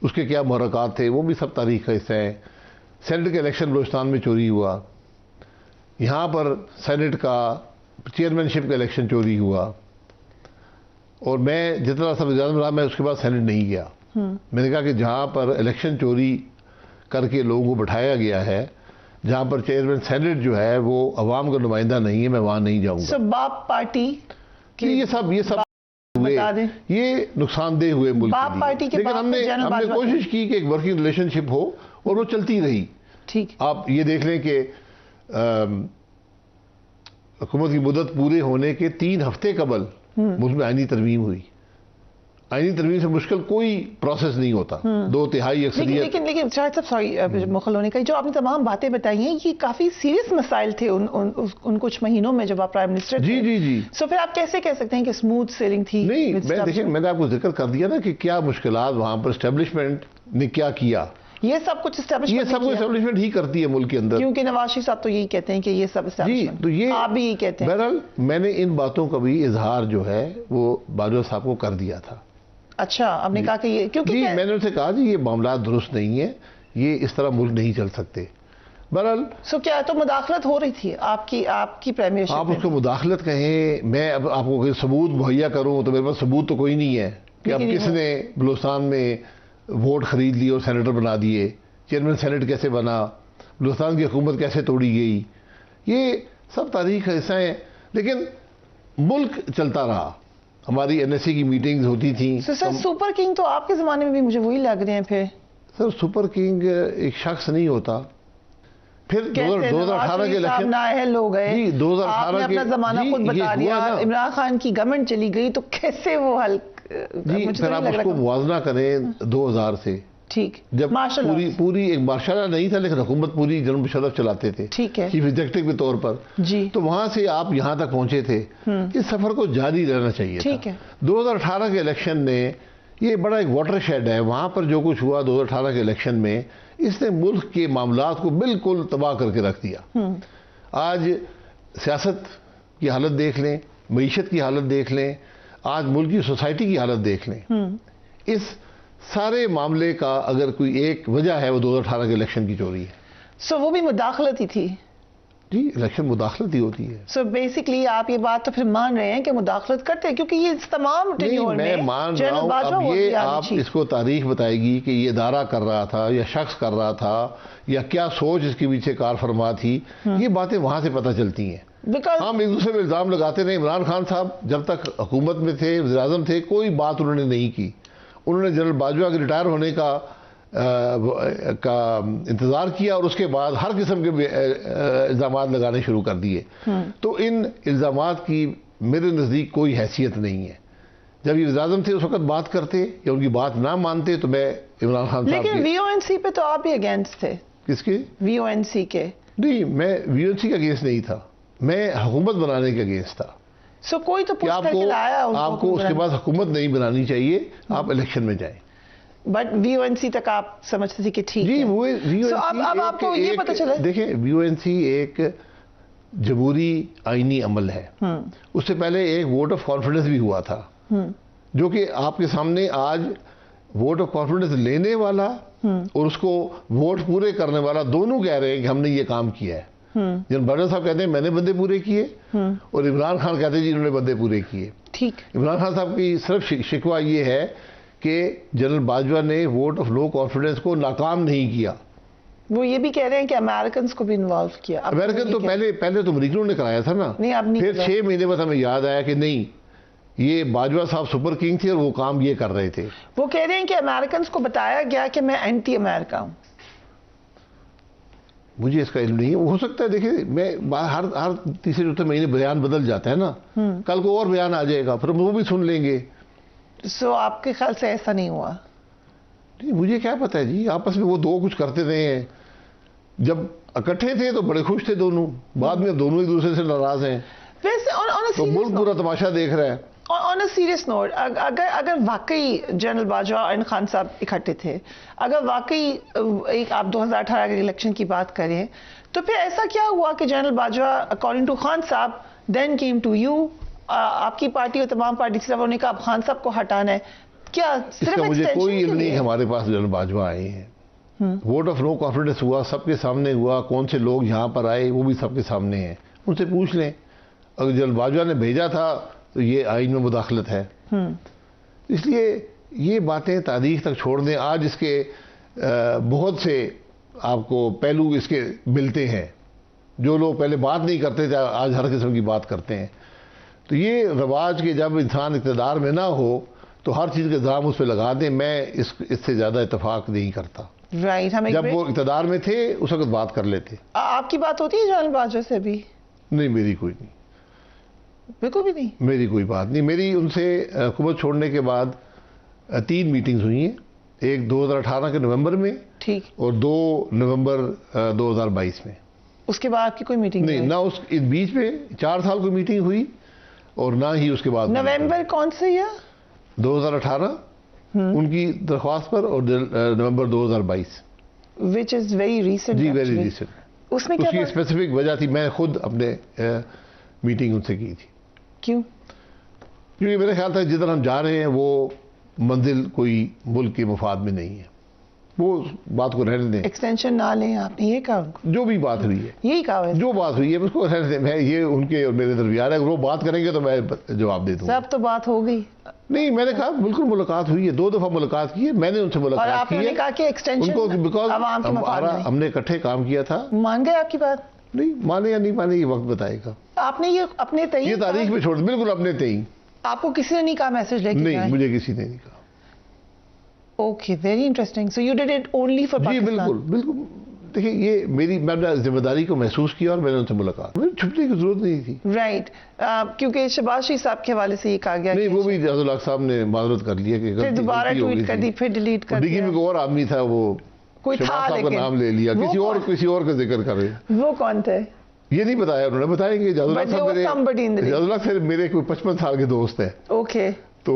उसके क्या मुहर्रकात थे वो भी सब तारीख का हिस्सा है। सेनेट के इलेक्शन बलूचिस्तान में चोरी हुआ, यहाँ पर सेनेट का चेयरमैनशिप का इलेक्शन चोरी हुआ, और मैं जितना सब इजाज़त रहा मैं उसके बाद सेनेट नहीं गया। मैंने कहा कि जहाँ पर इलेक्शन चोरी करके लोगों को बैठाया गया है, जहाँ पर चेयरमैन सेनेट जो है वो अवाम का नुमाइंदा नहीं है, मैं वहाँ नहीं जाऊँगा। बाप पार्टी कि ये सब हुए, ये नुकसानदेह हुए मुल्क के लिए। पार्टी के लेकिन हमने कोशिश की कि एक वर्किंग रिलेशनशिप हो और वो चलती रही। ठीक। आप ये देख लें कि हुकूमत की मुद्दत पूरे होने के 3 हफ्ते कबल मुल्क में आईनी तरमीम हुई। आईनी तरमीम से मुश्किल कोई प्रोसेस नहीं होता, 2/3 अक्सरियत। लेकिन शायद साहब, सॉरी मुखल होने का, जो आपने तमाम बातें बताई हैं ये काफी सीरियस मसाइल थे उन कुछ महीनों में जब आप प्राइम मिनिस्टर थे। जी जी जी। सो फिर आप कैसे कह सकते हैं कि स्मूथ सेलिंग थी? नहीं, मैं देखिए, मैंने आपको जिक्र कर दिया ना कि क्या मुश्किलात वहां पर एस्टेब्लिशमेंट ने क्या किया। ये सब कुछ एस्टेब्लिशमेंट ही करती है मुल्क के अंदर, क्योंकि नवाज शरीफ साहब तो यही कहते हैं कि ये सब एस्टेब्लिशमेंट। तो ये आप भी यही कहते हैं। बहरहाल मैंने इन बातों का भी इजहार जो है वो बाजवा साहब को कर दिया था। अच्छा, आपने कहा कि ये क्योंकि मैंने उनसे कहा जी ये मामला दुरुस्त नहीं है, ये इस तरह मुल्क नहीं चल सकते। बहरहाल क्या तो मुदाखलत हो रही थी आपकी प्रीमियरशिप? आप उसको मुदाखलत कहें, मैं अब आपको कोई सबूत मुहैया करूं तो मेरे पास सबूत तो कोई नहीं है कि अब किसने बलूचिस्तान में वोट खरीद लिए और सेनेटर बना दिए, चेयरमैन सेनेट कैसे बना, बलूचिस्तान की हुकूमत कैसे तोड़ी गई, ये सब तारीख का हिस्सा है। लेकिन मुल्क चलता रहा, हमारी NSA की मीटिंग्स होती थी। सर सुपर किंग तो आपके जमाने में भी मुझे वही लग रहे हैं। फिर सर सुपर किंग एक शख्स नहीं होता। फिर 2018 के इलेक्शन नाअहल हो गए जी, 2018 के अपना जमाना खुद बता दिया, इमरान खान की गवर्नमेंट चली गई तो कैसे वो हल जी, फिर आप उसको मुआवजा करें 2000 से। ठीक, जब पूरी एक मार्शल नहीं था लेकिन हुकूमत पूरी जनरल मुशर्रफ चलाते थे, ठीक है, चीफ एग्जीक्यूटिव के तौर पर जी। तो वहां से आप यहां तक पहुंचे थे, इस सफर को जारी रहना चाहिए ठीक था। है। 2018 के इलेक्शन ने ये बड़ा एक वाटरशेड है, वहां पर जो कुछ हुआ 2018 के इलेक्शन में, इसने मुल्क के मामलात को बिल्कुल तबाह करके रख दिया। आज सियासत की हालत देख लें, मईशत की हालत देख लें, आज मुल्क की सोसाइटी की हालत देख लें। इस सारे मामले का अगर कोई एक वजह है वो 2018 के इलेक्शन की चोरी है। सो वो भी मुदाखलत ही थी। जी, इलेक्शन मुदाखलत ही होती है। सो बेसिकली आप ये बात तो फिर मान रहे हैं कि मुदाखलत करते हैं, क्योंकि ये तमाम टेन्योर में मैं मान रहा हूँ। अब ये आप इसको तारीख बताएगी कि ये इदारा कर रहा था या शख्स कर रहा था या क्या सोच इसके पीछे कार फरमा थी, ये बातें वहां से पता चलती हैं। हम एक दूसरे पर इल्ज़ाम लगाते रहे। इमरान खान साहब जब तक हुकूमत में थे, वज़ीर-ए-आज़म थे, कोई बात उन्होंने नहीं की। उन्होंने जनरल बाजवा के रिटायर होने का इंतज़ार किया और उसके बाद हर किस्म के इल्ज़ाम लगाने शुरू कर दिए। तो इन इल्ज़ामात की मेरे नज़दीक कोई हैसियत नहीं है। जब ये वज़ीर-ए-आज़म थे उस वक्त बात करते या उनकी बात ना मानते तो मैं इमरान खान साहब। लेकिन वीओएनसी पे तो आप भी अगेंस्ट थे। किसके? वीओएनसी के। नहीं, मैं वीओएनसी का अगेंस्ट नहीं था, मैं हुकूमत बनाने के अगेंस्ट था। सो कोई तो आपको उसके बाद हुकूमत नहीं बनानी चाहिए, आप इलेक्शन में जाएं। बट वीओएनसी तक आप समझते थे कि ठीक है। वो अब आपको ये पता चला। देखिए, वीओएनसी एक जमहूरी आईनी अमल है। उससे पहले एक वोट ऑफ कॉन्फिडेंस भी हुआ था, जो कि आपके सामने आज वोट ऑफ कॉन्फिडेंस लेने वाला और उसको वोट पूरे करने वाला दोनों कह रहे हैं कि हमने ये काम किया है। जनरल बाजवा साहब कहते हैं मैंने बंदे पूरे किए और इमरान खान कहते हैं जी इन्होंने बंदे पूरे किए। ठीक। इमरान खान साहब की सिर्फ शिकवा ये है कि जनरल बाजवा ने वोट ऑफ नो कॉन्फिडेंस को नाकाम नहीं किया। वो ये भी कह रहे हैं कि अमेरिकन को भी इन्वॉल्व किया। अमेरिकन तो पहले तो अमेरिकनों ने कराया था ना। नहीं, अब नहीं। फिर 6 महीने बाद हमें याद आया कि नहीं, ये बाजवा साहब सुपर किंग थे और वो काम ये कर रहे थे। वो कह रहे हैं कि अमेरिकन को बताया गया कि मैं एंटी अमेरिका हूं। मुझे इसका इल्म नहीं है, हो सकता है। देखिए, मैं हर तीसरे चौथे महीने बयान बदल जाता है ना। कल को और बयान आ जाएगा, फिर वो भी सुन लेंगे। सो आपके ख्याल से ऐसा नहीं हुआ? नहीं, मुझे क्या पता है जी, आपस में वो दो कुछ करते रहे हैं। जब इकट्ठे थे तो बड़े खुश थे दोनों, बाद में दोनों एक दूसरे से नाराज हैं। वैसे तो मुल्क पूरा तमाशा देख रहा है। ऑन अ सीरियस नोट, अगर वाकई जनरल बाजवा और खान साहब इकट्ठे थे, अगर वाकई एक आप 2018 के इलेक्शन की बात करें, तो फिर ऐसा क्या हुआ कि general Bajwa according to Khan साहब देन केम टू यू, आपकी पार्टी और तमाम पार्टी से उन्होंने कहा खान साहब को हटाना है? क्या सिर्फ मुझे कोई इल्म नहीं। हमारे पास जनरल बाजवा आए हैं, वोट ऑफ नो कॉन्फिडेंस हुआ, सबके सामने हुआ। कौन से लोग यहाँ पर आए वो भी सबके सामने हैं, उनसे पूछ लें। अगर जनरल बाजवा ने भेजा था तो ये आइन में मुदाखलत है। इसलिए ये बातें तारीख तक छोड़ दें। आज इसके बहुत से आपको पहलू इसके मिलते हैं। जो लोग पहले बात नहीं करते थे आज हर किस्म की बात करते हैं। तो ये रवाज के जब इंसान इक़्तिदार में ना हो तो हर चीज़ का इल्ज़ाम उस पर लगा दें, मैं इससे ज़्यादा इत्तेफाक नहीं करता। राइट। हम जब वो इक़्तिदार में थे उस वक्त बात कर लेते। आपकी बात होती है जनरल बाजवा से अभी? नहीं, मेरी कोई नहीं, बिल्कुल भी नहीं। मेरी कोई बात नहीं। मेरी उनसे हुकूमत छोड़ने के बाद 3 मीटिंग्स हुई हैं, एक 2018 के नवंबर में, ठीक, और 2 नवंबर 2022 में। उसके बाद आपकी कोई मीटिंग नहीं? ना उस बीच में 4 साल कोई मीटिंग हुई और ना ही उसके बाद। नवंबर कौन से ईयर? 2018 उनकी दरख्वास्त पर, और November 2022, which is very recent. जी, वेरी रीसेंट। उसमें क्या उसकी स्पेसिफिक वजह थी, मैं खुद अपने मीटिंग उनसे की थी। क्यों? क्योंकि मेरे ख्याल था जिधर हम जा रहे हैं वो मंजिल कोई मुल्क के मुफाद में नहीं है, वो बात को रहने दें। एक्सटेंशन ना लें, आपने ये कहा उनको? जो भी बात हुई है, यही कहा है, जो बात हुई है उसको रहने दें। मैं ये उनके और मेरे दरमियान है, अगर वो बात करेंगे तो मैं जवाब दे दूंगा। सब तो बात हो गई। नहीं, मैंने कहा बिल्कुल मुलाकात हुई है, 2 दफा मुलाकात की है मैंने उनसे, मुलाकात की है। आपने कहा कि एक्सटेंशन उनको, बिकॉज हमने इकट्ठे काम किया था। मान गए आपकी बात? नहीं माने या नहीं माने ये वक्त बताएगा। आपने ये अपने तय, ये तारीख में छोड़, बिल्कुल अपने तय। आपको किसी ने नहीं कहा मैसेज लेके? नहीं, मुझे किसी ने नहीं कहा। Okay, very interesting. So you did it only for Pakistan? जी बिल्कुल बिल्कुल। देखिए, ये मैंने जिम्मेदारी को महसूस किया और मैंने उनसे मुलाकात, मुझे छुपने की जरूरत नहीं थी। राइट। क्योंकि शहबाज शरीफ साहब के हवाले से ये कहा गया। नहीं, वो भी अब्दुल हक साहब ने माजरत कर लिया कि फिर दोबारा ट्वीट कर दी, फिर डिलीट कर दिया। में और आदमी था, वो कोई था का नाम ले लिया, किसी और का जिक्र कर रहे। वो कौन थे ये नहीं बताया उन्होंने, बताएंगे। अब्दुल हक मेरे कोई 55 साल के दोस्त है। ओके। तो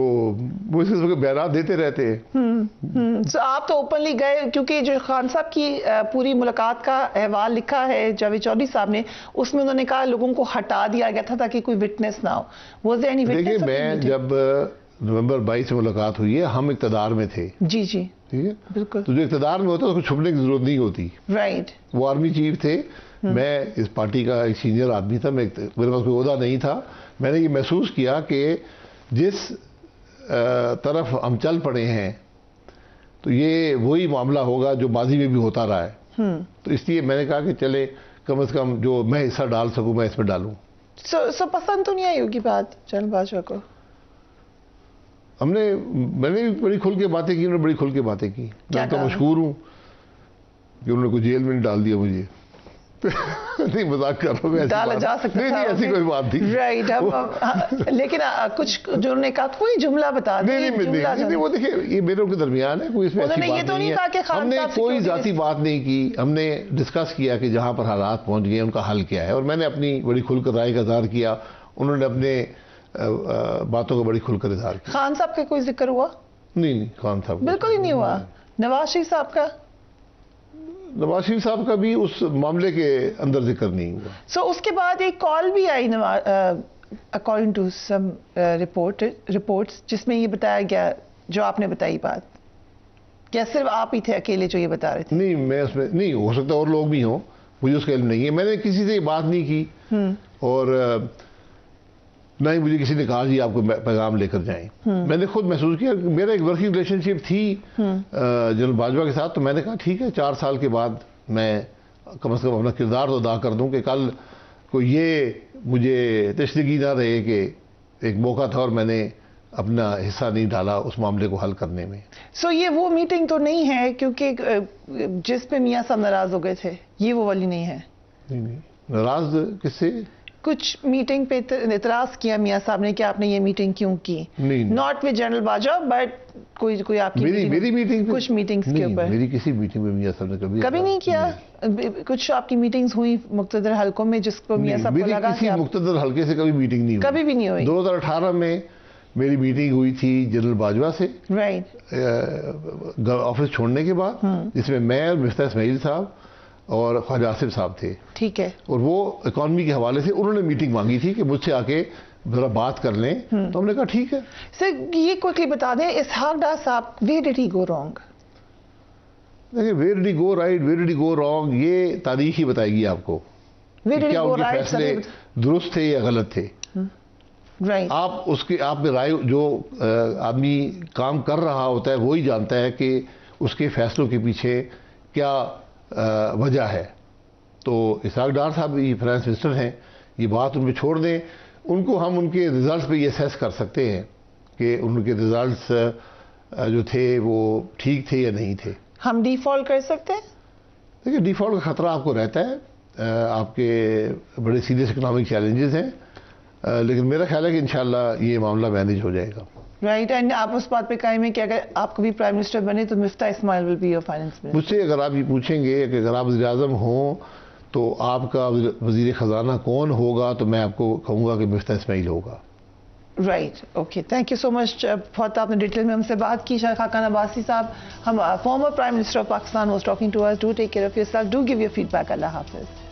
वो इस बयान देते रहते हैं। तो आप तो ओपनली गए, क्योंकि जो खान साहब की पूरी मुलाकात का अहवाल लिखा है जावेद चौधरी साहब ने, उसमें उन्होंने कहा लोगों को हटा दिया गया था ताकि कोई विटनेस ना हो। Was there any witness? देखिए, मैं जब नवंबर 22 में मुलाकात हुई है, हम इक़्तिदार में थे। जी जी ठीक है, बिल्कुल। तो जो इक़्तिदार में होता है उसको छुपने की जरूरत नहीं होती। राइट। वो आर्मी चीफ थे, मैं इस पार्टी का एक सीनियर आदमी था, मेरे पास कोई ओहदा नहीं था। मैंने ये महसूस किया कि जिस तरफ हम चल पड़े हैं तो ये वही मामला होगा जो माजी में भी होता रहा है। तो इसलिए मैंने कहा कि चले कम से कम जो मैं हिस्सा डाल सकूं मैं इसमें डालूं। सो पसंद तो नहीं आई होगी बात जनरल बाजवा को? मैंने भी बड़ी खुल के बातें की, उन्होंने बड़ी खुल के बातें की। मैं तो मशहूर हूँ कि उन्होंने कोई जेल में नहीं डाल दिया मुझे। नहीं, मजाक कर रहा हूँ, डाला जा सकता नहीं, ऐसी कोई बात नहीं। राइट। लेकिन कुछ जो उन्होंने कहा कोई जुमला बता दें। नहीं, वो देखिए ये मेरे के दरमियान है, कोई इसमें ऐसी बात तो नहीं है। हमने कोई जाती बात नहीं की, हमने डिस्कस किया कि जहाँ पर हालात पहुँच गए उनका हल क्या है, और मैंने अपनी बड़ी खुलकर राय का इज़हार किया, उन्होंने अपने बातों का बड़ी खुलकर इज़हार किया। खान साहब का कोई जिक्र हुआ? नहीं, खान साहब बिल्कुल ही नहीं हुआ। नवाज शरीफ साहब का? नवाज शरीफ साहब का भी उस मामले के अंदर जिक्र नहीं हुआ। सो उसके बाद एक कॉल भी आई अकॉर्डिंग टू सम रिपोर्ट्स जिसमें ये बताया गया जो आपने बताई बात, क्या सिर्फ आप ही थे अकेले जो ये बता रहे थे? नहीं, मैं उसमें नहीं, हो सकता और लोग भी हों, मुझे उसका इल्म नहीं है। मैंने किसी से बात नहीं की और ना ही मुझे किसी ने कहा जी आपको पैगाम लेकर जाएं। मैंने खुद महसूस किया, मेरा एक वर्किंग रिलेशनशिप थी जनरल बाजवा के साथ, तो मैंने कहा ठीक है 4 साल के बाद मैं कम से कम अपना किरदार तो अदा कर दूं कि कल को ये मुझे तशदगी ना रहे कि एक मौका था और मैंने अपना हिस्सा नहीं डाला उस मामले को हल करने में। सो ये वो मीटिंग तो नहीं है क्योंकि जिस पे मियाँ साहब नाराज हो गए थे, ये वो वाली नहीं है? नहीं, नाराज किससे? कुछ मीटिंग पे इतराज किया मियाँ साहब ने कि आपने ये मीटिंग क्यों की? Not with general Bajwa but कोई आपकी मेरी मीटिंग कुछ मीटिंग्स के ऊपर? मेरी किसी मीटिंग में मियाँ साहब ने कभी नहीं किया। कुछ आपकी मीटिंग्स हुई मुख्तदर हलकों में जिसको मियाँ साहब को लगा किसी मुख्तदर हलके से कभी मीटिंग नहीं हुई, कभी भी नहीं हुई। 2018 में मेरी मीटिंग हुई थी जनरल बाजवा से, राइट, ऑफिस छोड़ने के बाद, जिसमें मैं और मिफ्ता इस्माइल साहब और ख्वाजा आसिफ साहब थे। ठीक है। और वो इकॉनमी के हवाले से उन्होंने मीटिंग मांगी थी कि मुझसे आके जरा बात कर लें, तो हमने कहा ठीक है। सर ये क्विकली बता दें, इसहाक डार साहब, where did he go wrong? देखिए, where did he go right, where did he go wrong, ये तारीख ही बताएगी आपको। क्या उनके फैसले दुरुस्त थे या गलत थे? राइट। आप में राय, जो आदमी काम कर रहा होता है वो ही जानता है कि उसके फैसलों के पीछे क्या वजह है। तो इसहाक डार साहब ये फाइनेंस मिनिस्टर हैं, ये बात उन पर छोड़ दें, उनको हम उनके रिजल्ट्स पे ये असेस कर सकते हैं कि उनके रिजल्ट्स जो थे वो ठीक थे या नहीं थे। हम डिफॉल्ट कर सकते हैं? देखिए, डिफॉल्ट का खतरा आपको रहता है, आपके बड़े सीरियस इकोनॉमिक चैलेंजेस हैं, लेकिन मेरा ख्याल है कि इंशाल्लाह ये मामला मैनेज हो जाएगा। राइट। एंड आप उस बात पे कायम है कि अगर आप कभी प्राइम मिनिस्टर बने तो Miftah Ismail will be your finance minister? मुझसे अगर आप ये पूछेंगे कि अगर आप वज़ीर आज़म हों तो आपका वज़ीर ख़जाना कौन होगा, तो मैं आपको कहूँगा कि मिफ्ता इस्माइल होगा। Right, okay, thank you so much. बहुत आपने डिटेल में हमसे बात की। शाह खाकान अब्बासी साहब, हम former prime minister of Pakistan, was talking to us. Do take care of yourself, do give your feedback. अल्लाह हाफिज़।